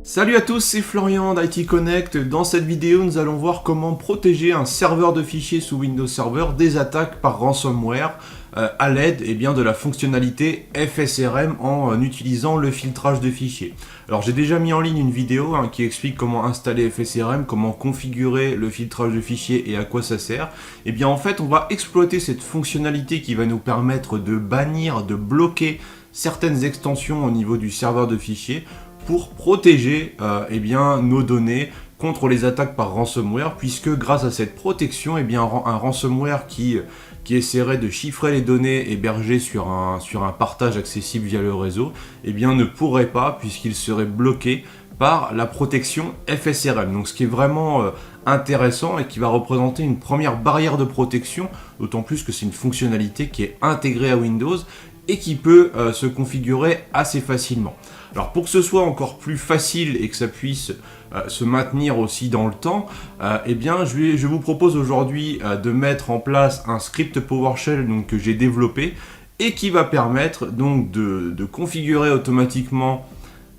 Salut à tous, c'est Florian d'IT Connect. Dans cette vidéo, nous allons voir comment protéger un serveur de fichiers sous Windows Server des attaques par ransomware à l'aide de la fonctionnalité FSRM en utilisant le filtrage de fichiers. Alors j'ai déjà mis en ligne une vidéo qui explique comment installer FSRM, comment configurer le filtrage de fichiers et à quoi ça sert. Et bien en fait, on va exploiter cette fonctionnalité qui va nous permettre de bannir, de bloquer certaines extensions au niveau du serveur de fichiers pour protéger nos données contre les attaques par ransomware, puisque grâce à cette protection, un ransomware qui essaierait de chiffrer les données hébergées sur un partage accessible via le réseau, ne pourrait pas, puisqu'il serait bloqué par la protection FSRM. Donc ce qui est vraiment intéressant et qui va représenter une première barrière de protection, d'autant plus que c'est une fonctionnalité qui est intégrée à Windows et qui peut se configurer assez facilement. Alors pour que ce soit encore plus facile et que ça puisse se maintenir aussi dans le temps, je vous propose aujourd'hui de mettre en place un script PowerShell que j'ai développé et qui va permettre donc de configurer automatiquement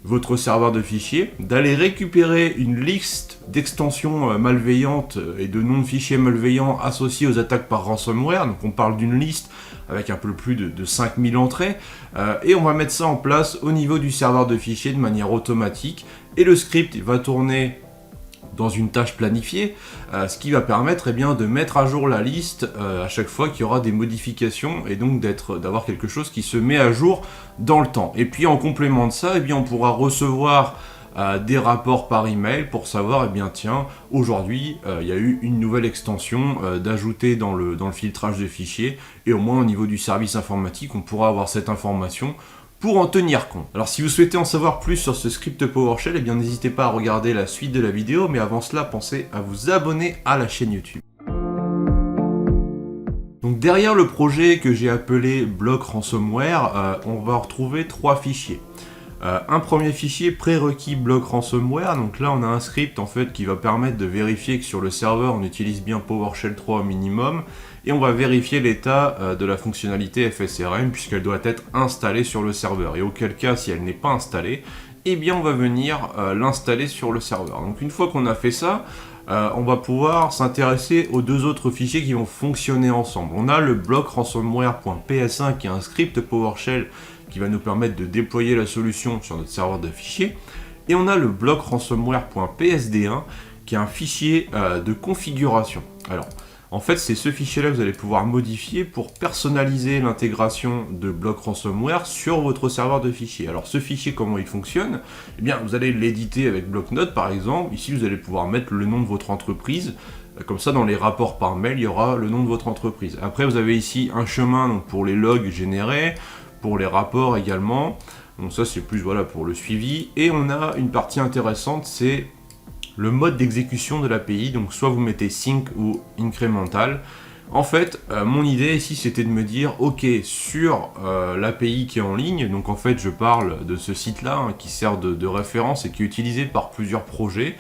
votre serveur de fichiers, d'aller récupérer une liste d'extensions malveillantes et de noms de fichiers malveillants associés aux attaques par ransomware. Donc on parle d'une liste avec un peu plus de 5000 entrées, et on va mettre ça en place au niveau du serveur de fichiers de manière automatique, et le script va tourner dans une tâche planifiée, ce qui va permettre de mettre à jour la liste à chaque fois qu'il y aura des modifications, et donc d'avoir quelque chose qui se met à jour dans le temps. Et puis en complément de ça, on pourra recevoir des rapports par email pour savoir, aujourd'hui il y a eu une nouvelle extension d'ajouter dans le filtrage de fichiers, et au moins au niveau du service informatique, on pourra avoir cette information pour en tenir compte. Alors si vous souhaitez en savoir plus sur ce script PowerShell, n'hésitez pas à regarder la suite de la vidéo, mais avant cela, pensez à vous abonner à la chaîne YouTube. Donc derrière le projet que j'ai appelé Block Ransomware, on va retrouver trois fichiers. Un premier fichier prérequis block ransomware, donc là on a un script qui va permettre de vérifier que sur le serveur on utilise bien PowerShell 3 au minimum, et on va vérifier l'état de la fonctionnalité FSRM puisqu'elle doit être installée sur le serveur, et auquel cas si elle n'est pas installée, on va venir l'installer sur le serveur. Donc une fois qu'on a fait ça, on va pouvoir s'intéresser aux deux autres fichiers qui vont fonctionner ensemble. On a le block ransomware.ps1 qui est un script PowerShell qui va nous permettre de déployer la solution sur notre serveur de fichiers. Et on a le block ransomware.psd1 qui est un fichier de configuration. Alors, en fait, c'est ce fichier-là que vous allez pouvoir modifier pour personnaliser l'intégration de block ransomware sur votre serveur de fichiers. Alors, ce fichier, comment il fonctionne? Vous allez l'éditer avec bloc-notes, par exemple. Ici, vous allez pouvoir mettre le nom de votre entreprise. Comme ça, dans les rapports par mail, il y aura le nom de votre entreprise. Après, vous avez ici un chemin pour les logs générés, pour les rapports également. Donc ça, c'est plus pour le suivi. Et on a une partie intéressante, c'est le mode d'exécution de l'API. Donc soit vous mettez sync ou incremental. En fait, mon idée ici, c'était de me dire, ok, sur l'API qui est en ligne, donc en fait, je parle de ce site-là qui sert de référence et qui est utilisé par plusieurs projets.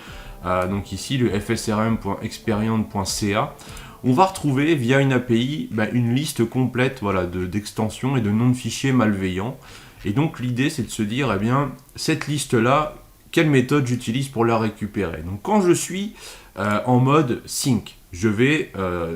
Donc ici, le fsrm.experian.ca. On va retrouver via une API une liste complète d'extensions et de noms de fichiers malveillants. Et donc l'idée c'est de se dire, cette liste-là, quelle méthode j'utilise pour la récupérer? Donc quand je suis en mode sync, je vais,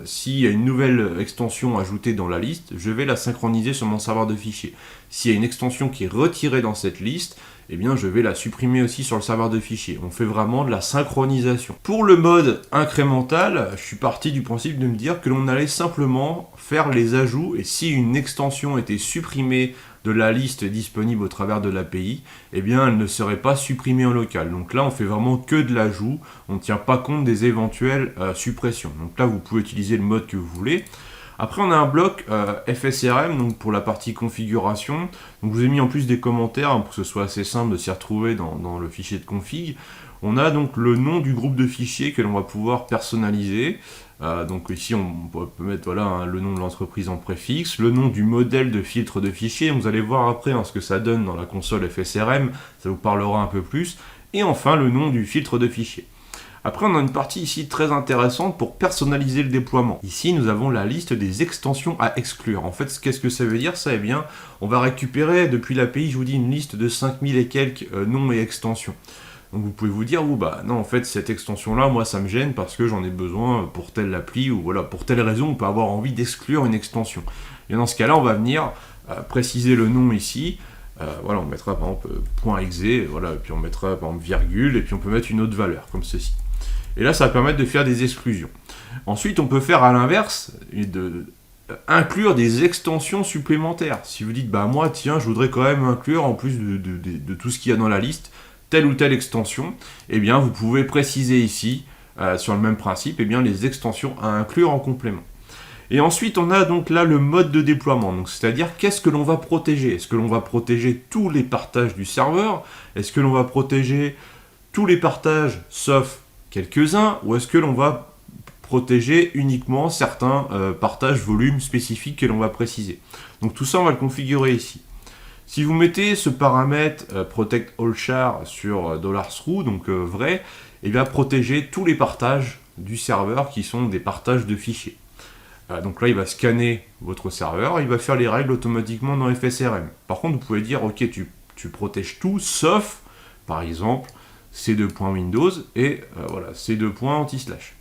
s'il y a une nouvelle extension ajoutée dans la liste, je vais la synchroniser sur mon serveur de fichiers. S'il y a une extension qui est retirée dans cette liste, je vais la supprimer aussi sur le serveur de fichiers. On fait vraiment de la synchronisation. Pour le mode incrémental, je suis parti du principe de me dire que l'on allait simplement faire les ajouts, et si une extension était supprimée de la liste disponible au travers de l'API, elle ne serait pas supprimée en local. Donc là, on fait vraiment que de l'ajout, on ne tient pas compte des éventuelles suppressions. Donc là, vous pouvez utiliser le mode que vous voulez. Après, on a un bloc FSRM, donc pour la partie configuration. Donc, je vous ai mis en plus des commentaires pour que ce soit assez simple de s'y retrouver dans le fichier de config. On a donc le nom du groupe de fichiers que l'on va pouvoir personnaliser. Donc ici, on peut mettre le nom de l'entreprise en préfixe, le nom du modèle de filtre de fichiers. Vous allez voir après ce que ça donne dans la console FSRM, ça vous parlera un peu plus. Et enfin, le nom du filtre de fichiers. Après, on a une partie ici très intéressante pour personnaliser le déploiement. Ici, nous avons la liste des extensions à exclure. En fait, qu'est-ce que ça veut dire ça? On va récupérer depuis l'API, je vous dis, une liste de 5000 et quelques noms et extensions. Donc vous pouvez vous dire, oh bah non, en fait, cette extension-là, moi, ça me gêne parce que j'en ai besoin pour telle appli, ou voilà, pour telle raison, on peut avoir envie d'exclure une extension. Et dans ce cas-là, on va venir préciser le nom ici. Voilà, on mettra par exemple .exe, voilà, et puis on mettra par exemple virgule, et puis on peut mettre une autre valeur, comme ceci. Et là, ça va permettre de faire des exclusions. Ensuite, on peut faire à l'inverse, inclure des extensions supplémentaires. Si vous dites, bah moi, tiens, je voudrais quand même inclure, en plus de tout ce qu'il y a dans la liste, telle ou telle extension, eh bien, vous pouvez préciser ici, sur le même principe, eh bien, les extensions à inclure en complément. Et ensuite, on a donc là le mode de déploiement, donc c'est-à-dire qu'est-ce que l'on va protéger. Est-ce que l'on va protéger tous les partages du serveur? Est-ce que l'on va protéger tous les partages sauf quelques-uns? Ou est-ce que l'on va protéger uniquement certains partages volumes spécifiques que l'on va préciser? Donc tout ça, on va le configurer ici. Si vous mettez ce paramètre protect all char sur $true, donc vrai, il va protéger tous les partages du serveur qui sont des partages de fichiers. Donc là, il va scanner votre serveur, il va faire les règles automatiquement dans FSRM. Par contre, vous pouvez dire, ok, tu protèges tout, sauf, par exemple, C2.Windows et voilà, C2. Anti/slash.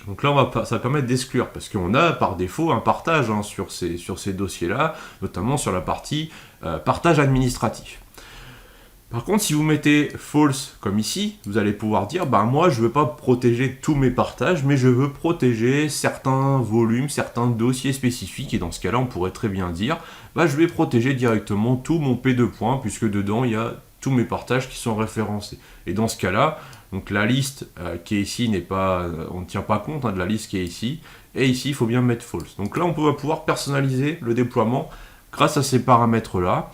Donc là, ça va permettre d'exclure, parce qu'on a par défaut un partage sur ces dossiers-là, notamment sur la partie partage administratif. Par contre, si vous mettez false comme ici, vous allez pouvoir dire, bah moi je ne veux pas protéger tous mes partages, mais je veux protéger certains volumes, certains dossiers spécifiques, et dans ce cas-là, on pourrait très bien dire, bah je vais protéger directement tout mon P2, puisque dedans il y a tous mes partages qui sont référencés. Et dans ce cas-là, donc la liste qui est ici n'est pas, on ne tient pas compte de la liste qui est ici, et ici il faut bien mettre false. Donc là, on va pouvoir personnaliser le déploiement grâce à ces paramètres-là.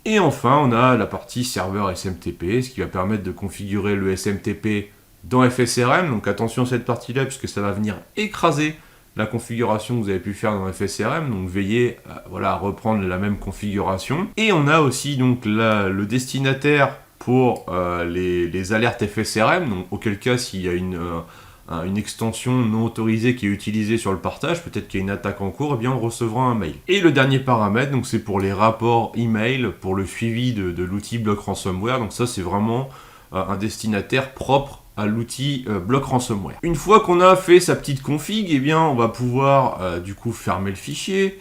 Et enfin, on a la partie serveur SMTP, ce qui va permettre de configurer le SMTP dans FSRM. Donc attention à cette partie-là, puisque ça va venir écraser la configuration que vous avez pu faire dans FSRM. Donc veillez à reprendre la même configuration. Et on a aussi donc le destinataire pour les alertes FSRM. Donc auquel cas, s'il y a une extension non autorisée qui est utilisée sur le partage, peut-être qu'il y a une attaque en cours, eh bien on recevra un mail. Et le dernier paramètre, donc c'est pour les rapports email, pour le suivi de l'outil Block Ransomware. Donc ça, c'est vraiment un destinataire propre à l'outil Block Ransomware. Une fois qu'on a fait sa petite config, eh bien on va pouvoir du coup fermer le fichier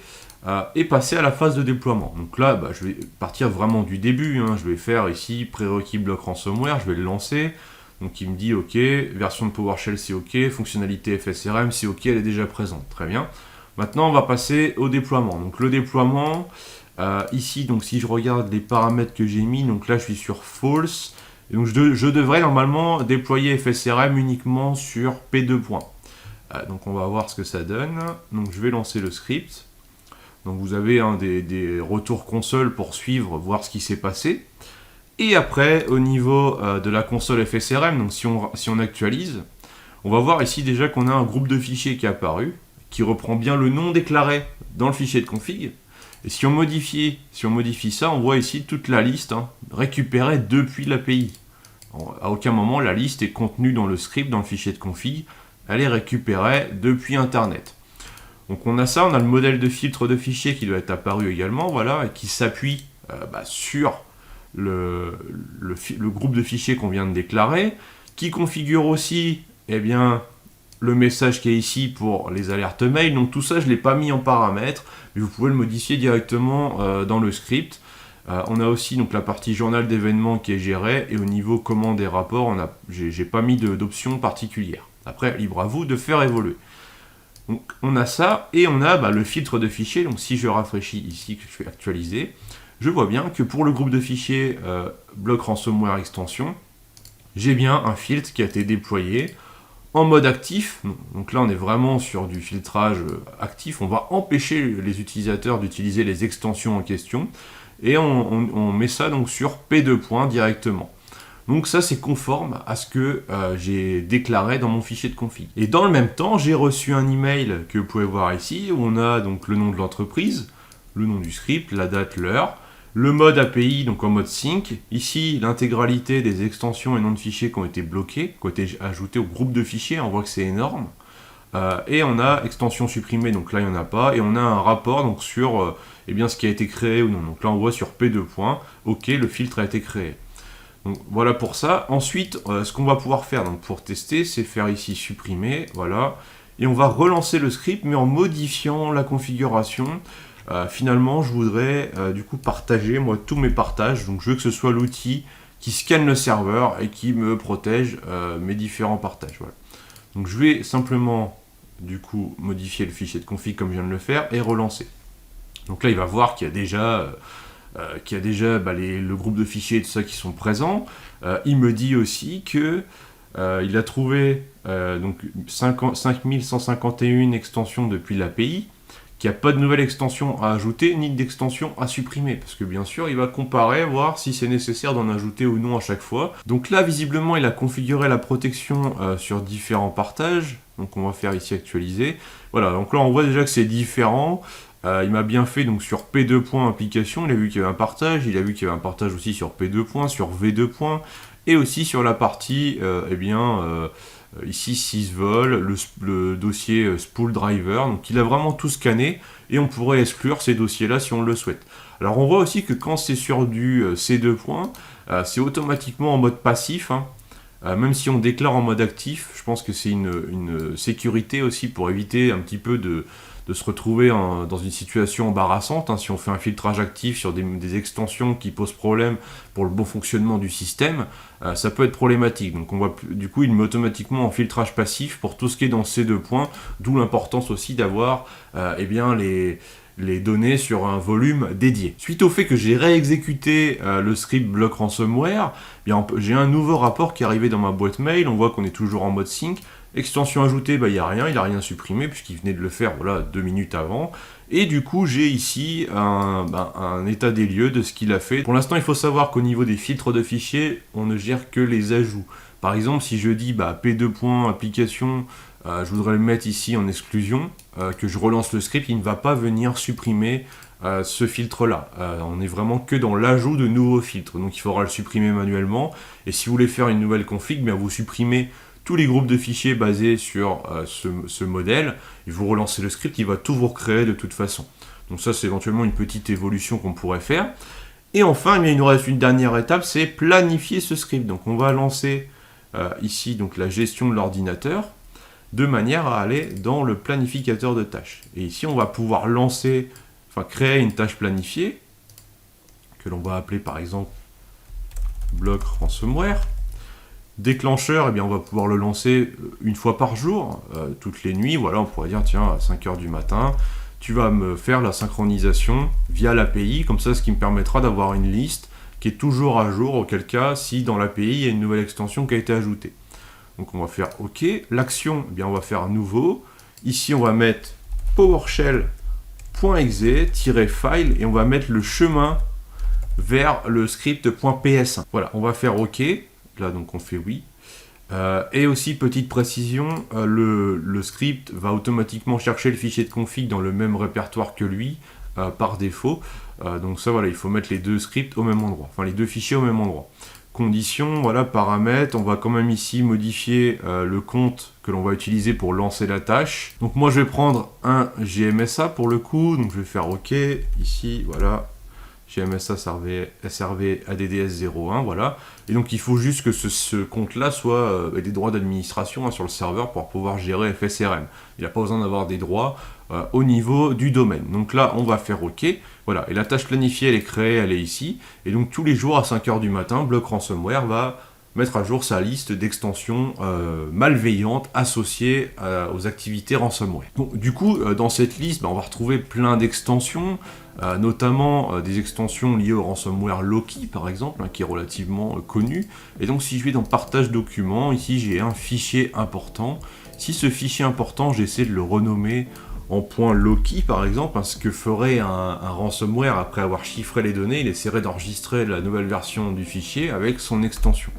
et passer à la phase de déploiement. Donc là, je vais partir vraiment du début. Je vais faire ici prérequis Block Ransomware, je vais le lancer. Donc il me dit OK, version de PowerShell c'est OK, fonctionnalité FSRM c'est OK, elle est déjà présente, très bien. Maintenant on va passer au déploiement. Donc le déploiement, ici donc si je regarde les paramètres que j'ai mis, donc là je suis sur false, et donc je devrais normalement déployer FSRM uniquement sur P2. Donc on va voir ce que ça donne. Donc je vais lancer le script. Donc vous avez des retours console pour suivre, voir ce qui s'est passé. Et après, au niveau de la console FSRM, donc si on actualise, on va voir ici déjà qu'on a un groupe de fichiers qui est apparu, qui reprend bien le nom déclaré dans le fichier de config. Et si on modifie ça, on voit ici toute la liste récupérée depuis l'API. À aucun moment, la liste est contenue dans le script, dans le fichier de config, elle est récupérée depuis Internet. Donc on a ça, on a le modèle de filtre de fichiers qui doit être apparu également, voilà, et qui s'appuie sur le groupe de fichiers qu'on vient de déclarer, qui configure aussi le message qui est ici pour les alertes mail. Donc tout ça, je ne l'ai pas mis en paramètre, mais vous pouvez le modifier directement dans le script. On a aussi donc la partie journal d'événements qui est gérée, et au niveau commande et rapport, j'ai pas mis d'option particulière. Après, libre à vous de faire évoluer. Donc on a ça, et on a le filtre de fichiers. Donc si je rafraîchis ici, que je fais actualiser, je vois bien que pour le groupe de fichiers Block Ransomware Extension, j'ai bien un filtre qui a été déployé en mode actif. Donc là, on est vraiment sur du filtrage actif. On va empêcher les utilisateurs d'utiliser les extensions en question. Et on met ça donc sur P2 directement. Donc ça, c'est conforme à ce que j'ai déclaré dans mon fichier de config. Et dans le même temps, j'ai reçu un email que vous pouvez voir ici, où on a donc le nom de l'entreprise, le nom du script, la date, l'heure, le mode API, donc en mode sync. Ici, l'intégralité des extensions et noms de fichiers qui ont été bloqués, qui ont été ajoutés au groupe de fichiers. On voit que c'est énorme. Et on a extension supprimée, donc là, il n'y en a pas. Et on a un rapport donc, sur ce qui a été créé ou non. Donc là, on voit sur P2, OK, le filtre a été créé. Donc voilà pour ça. Ensuite, ce qu'on va pouvoir faire donc, pour tester, c'est faire ici supprimer, voilà. Et on va relancer le script, mais en modifiant la configuration. Finalement, je voudrais du coup partager, moi, tous mes partages. Donc je veux que ce soit l'outil qui scanne le serveur et qui me protège mes différents partages. Voilà. Donc je vais simplement, du coup, modifier le fichier de config comme je viens de le faire et relancer. Donc là, il va voir qu'il y a déjà... le groupe de fichiers et tout ça qui sont présents. Il me dit aussi que il a trouvé donc 5151 extensions depuis l'API, qu'il n'y a pas de nouvelle extension à ajouter, ni d'extension à supprimer. Parce que bien sûr, il va comparer, voir si c'est nécessaire d'en ajouter ou non à chaque fois. Donc là, visiblement, il a configuré la protection sur différents partages. Donc on va faire ici actualiser. Voilà, donc là, on voit déjà que c'est différent. Il m'a bien fait donc sur P2 application, il a vu qu'il y avait un partage, il a vu qu'il y avait un partage aussi sur P2 sur V2 et aussi sur la partie, ici 6 vol, le dossier spool driver, donc il a vraiment tout scanné et on pourrait exclure ces dossiers-là si on le souhaite. Alors on voit aussi que quand c'est sur du C2, c'est automatiquement en mode passif, hein. Même si on déclare en mode actif, je pense que c'est une sécurité aussi pour éviter un petit peu de se retrouver dans une situation embarrassante, hein, si on fait un filtrage actif sur des extensions qui posent problème pour le bon fonctionnement du système, ça peut être problématique. Donc on voit, du coup, il met automatiquement en filtrage passif pour tout ce qui est dans ces 2 points, d'où l'importance aussi d'avoir les données sur un volume dédié. Suite au fait que j'ai réexécuté le script block ransomware, j'ai un nouveau rapport qui est arrivé dans ma boîte mail, on voit qu'on est toujours en mode sync. Extension ajoutée, il n'y a rien, il n'a rien supprimé puisqu'il venait de le faire 2 minutes avant. Et du coup, j'ai ici un état des lieux de ce qu'il a fait. Pour l'instant, il faut savoir qu'au niveau des filtres de fichiers, on ne gère que les ajouts. Par exemple, si je dis P2 application, je voudrais le mettre ici en exclusion, que je relance le script, il ne va pas venir supprimer ce filtre-là. On est vraiment que dans l'ajout de nouveaux filtres. Donc il faudra le supprimer manuellement. Et si vous voulez faire une nouvelle config, vous supprimez tous les groupes de fichiers basés sur ce modèle, et vous relancez le script, il va tout vous recréer de toute façon. Donc ça, c'est éventuellement une petite évolution qu'on pourrait faire. Et enfin, il nous reste une dernière étape, c'est planifier ce script. Donc on va lancer ici donc, la gestion de l'ordinateur, de manière à aller dans le planificateur de tâches. Et ici, on va pouvoir créer une tâche planifiée, que l'on va appeler par exemple block ransomware. Déclencheur, on va pouvoir le lancer une fois par jour, toutes les nuits. Voilà, on pourrait dire, tiens, à 5h du matin, tu vas me faire la synchronisation via l'API, comme ça, ce qui me permettra d'avoir une liste qui est toujours à jour, auquel cas, si dans l'API, il y a une nouvelle extension qui a été ajoutée. Donc, on va faire OK. L'action, on va faire nouveau. Ici, on va mettre PowerShell.exe-file et on va mettre le chemin vers le script.ps1. Voilà, on va faire OK. Là, donc on fait oui. Et aussi, petite précision, le script va automatiquement chercher le fichier de config dans le même répertoire que lui, par défaut. Donc ça, voilà, il faut mettre les 2 scripts au même endroit. Enfin, les 2 fichiers au même endroit. Conditions, voilà, paramètres. On va quand même ici modifier le compte que l'on va utiliser pour lancer la tâche. Donc moi, je vais prendre un GMSA pour le coup. Donc je vais faire OK. Ici, voilà. GMSA SRV ADDS01, voilà. Et donc il faut juste que ce compte-là soit des droits d'administration sur le serveur pour pouvoir gérer FSRM. Il n'a pas besoin d'avoir des droits au niveau du domaine. Donc là, on va faire OK. Voilà, et la tâche planifiée, elle est créée, elle est ici. Et donc tous les jours à 5h du matin, Block Ransomware va mettre à jour sa liste d'extensions malveillantes associées aux activités ransomware. Donc, du coup, dans cette liste, on va retrouver plein d'extensions, notamment des extensions liées au ransomware Loki, par exemple, qui est relativement connu. Et donc, si je vais dans Partage documents, ici, j'ai un fichier important. Si ce fichier important, j'essaie de le renommer en .loki, par exemple, ce que ferait un ransomware après avoir chiffré les données, il essaierait d'enregistrer la nouvelle version du fichier avec son extension.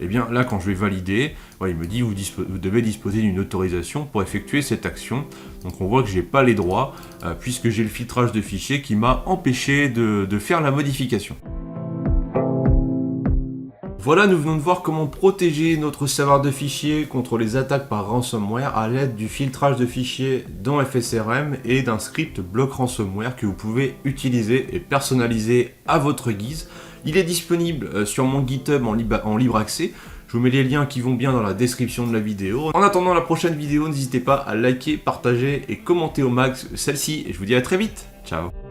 Et bien là, quand je vais valider, il me dit vous devez disposer d'une autorisation pour effectuer cette action. Donc on voit que je n'ai pas les droits, puisque j'ai le filtrage de fichiers qui m'a empêché de faire la modification. Voilà, nous venons de voir comment protéger notre serveur de fichiers contre les attaques par ransomware à l'aide du filtrage de fichiers dans FSRM et d'un script block ransomware que vous pouvez utiliser et personnaliser à votre guise. Il est disponible sur mon GitHub en libre accès. Je vous mets les liens qui vont bien dans la description de la vidéo. En attendant la prochaine vidéo, n'hésitez pas à liker, partager et commenter au max celle-ci. Et je vous dis à très vite. Ciao.